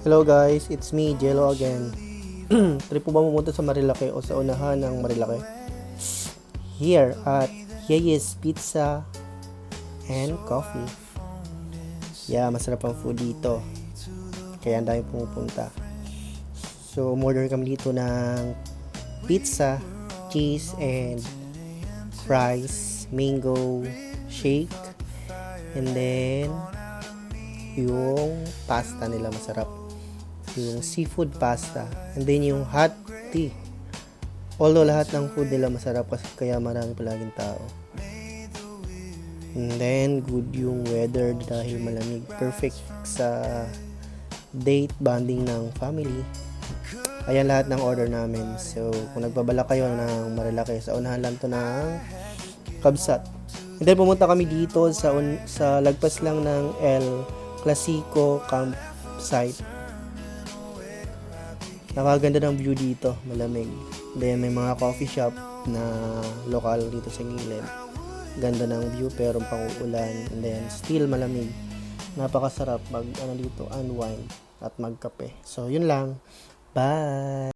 Hello guys, it's me, Jello again. Trip po ba pumunta sa Marilake o sa unahan ng Marilake? Here at Yeyes Pizza and Coffee. Yeah, masarap ang food dito. Kaya ang dami pumupunta. So, umorder kami dito ng pizza, cheese, and fries, mango shake, and then yung pasta nila masarap, yung seafood pasta, and then yung hot tea. Although lahat ng food nila masarap kasi kaya marami palaging tao. And then good yung weather dahil malamig, perfect sa date bonding ng family. Ayan lahat ng order namin. So kung nagbabala kayo ng Marilake, sa unahan lang to ng Kabsat. And then pumunta kami dito sa lagpas lang ng El Clasico campsite. Napakaganda ng view dito, malamig. Then may mga coffee shop na lokal dito sa gilid. Ganda ng view pero pang-uulan, and then still malamig. Napakasarap mag dito, unwind at magkape. So yun lang. Bye.